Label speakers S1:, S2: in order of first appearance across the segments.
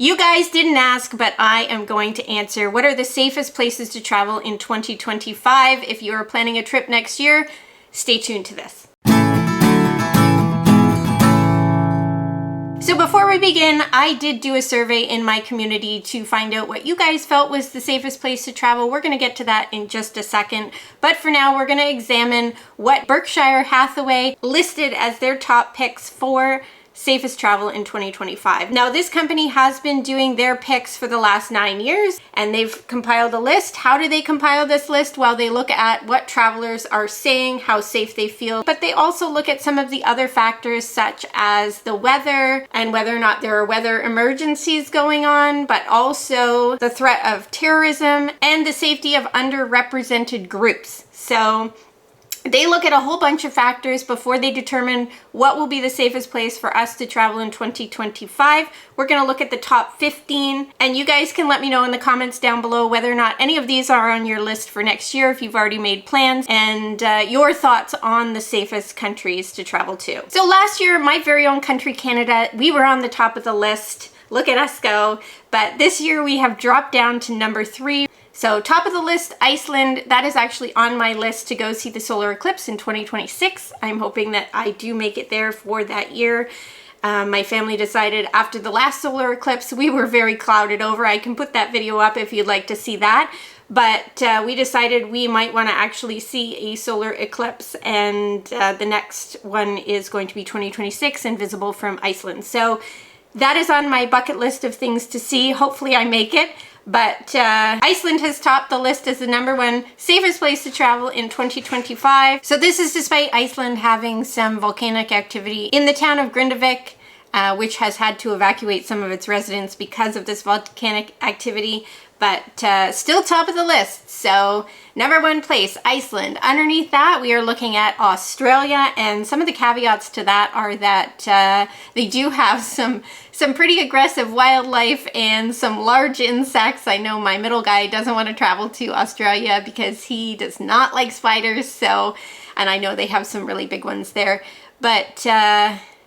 S1: You guys didn't ask, but I am going to answer. What are the safest places to travel in 2025? If you are planning a trip next year, stay tuned to this. So before we begin, I did do a survey in my community to find out what you guys felt was the safest place to travel. We're going to get to that in just a second. But for now, we're going to examine what Berkshire Hathaway listed as their top picks for safest travel in 2025. Now, this company has been doing their picks for the last 9 years, and they've compiled a list. How do they compile this list? Well, they look at what travelers are saying, how safe they feel, but they also look at some of the other factors such as the weather and whether or not there are weather emergencies going on, but also the threat of terrorism and the safety of underrepresented groups. So they look at a whole bunch of factors before they determine what will be the safest place for us to travel in 2025. We're going to look at the top 15, and you guys can let me know in the comments down below whether or not any of these are on your list for next year if you've already made plans, and your thoughts on the safest countries to travel to. So last year, my very own country, Canada, we were on the top of the list. Look at us go. But this year we have dropped down to number 3. So top of the list, Iceland. That is actually on my list to go see the solar eclipse in 2026. I'm hoping that I do make it there for that year. My family decided after the last solar eclipse, we were very clouded over. I can put that video up if you'd like to see that. But we decided we might want to actually see a solar eclipse, and the next one is going to be 2026 and visible from Iceland. So that is on my bucket list of things to see. Hopefully I make it. But Iceland has topped the list as the #1 safest place to travel in 2025. So this is despite Iceland having some volcanic activity in the town of Grindavik, which has had to evacuate some of its residents because of this volcanic activity, but still top of the list. So #1 place, Iceland. Underneath that, we are looking at Australia, and some of the caveats to that are that they do have some pretty aggressive wildlife and some large insects. I know my middle guy doesn't want to travel to Australia because he does not like spiders, so, and I know they have some really big ones there. But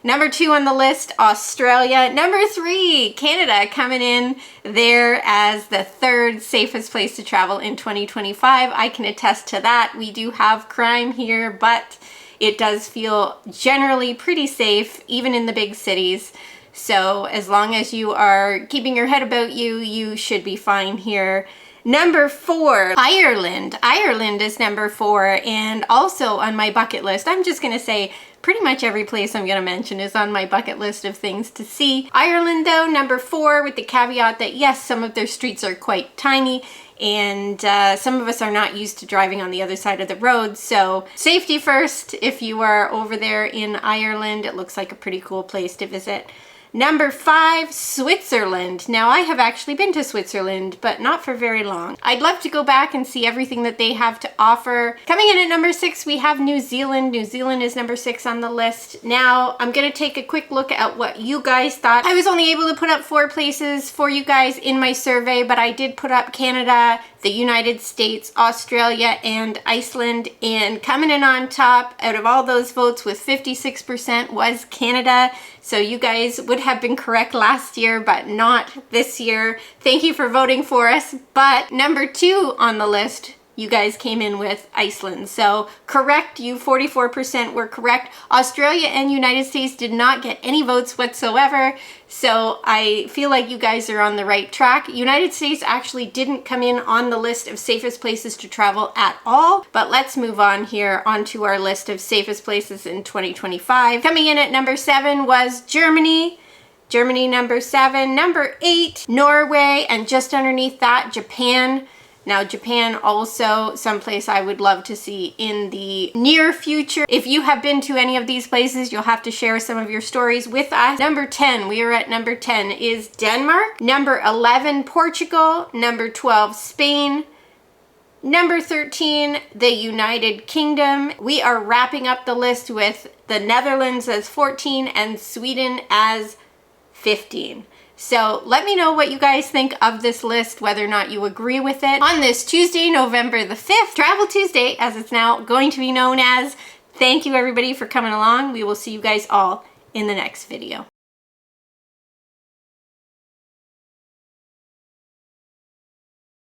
S1: number 2 on the list, Australia. Number 3, Canada, coming in there as the 3rd safest place to travel in 2025. I can attest to that. We do have crime here, but it does feel generally pretty safe, even in the big cities. So as long as you are keeping your head about you, you should be fine here. Number 4, Ireland. Ireland is number 4, and also on my bucket list. I'm just going to say pretty much every place I'm going to mention is on my bucket list of things to see. Ireland, though, number 4, with the caveat that yes, some of their streets are quite tiny, and some of us are not used to driving on the other side of the road. So safety first if you are over there in Ireland. It looks like a pretty cool place to visit. Number 5, Switzerland. Now, I have actually been to Switzerland, but not for very long. I'd love to go back and see everything that they have to offer. Coming in at number 6, we have New Zealand. New Zealand is number 6 on the list. Now, I'm going to take a quick look at what you guys thought. I was only able to put up 4 places for you guys in my survey, but I did put up Canada, the United States, Australia, and Iceland. And coming in on top out of all those votes with 56% was Canada. So you guys would have been correct last year, but not this year. Thank you for voting for us. But number 2 on the list, you guys came in with Iceland. So correct, you 44% were correct. Australia and United States did not get any votes whatsoever. So I feel like you guys are on the right track. United States actually didn't come in on the list of safest places to travel at all. But let's move on here onto our list of safest places in 2025. Coming in at number 7 was Germany. Germany, number 7. Number 8, Norway. And just underneath that, Japan. Now, Japan also someplace I would love to see in the near future. If you have been to any of these places, you'll have to share some of your stories with us. Number 10, we are at number 10, is Denmark. Number 11, Portugal. Number 12, Spain. Number 13, the United Kingdom. We are wrapping up the list with the Netherlands as 14 and Sweden as 15. So let me know what you guys think of this list, whether or not you agree with it. On this Tuesday, November the 5th, Travel Tuesday, as it's now going to be known as. Thank you everybody for coming along. We will see you guys all in the next video.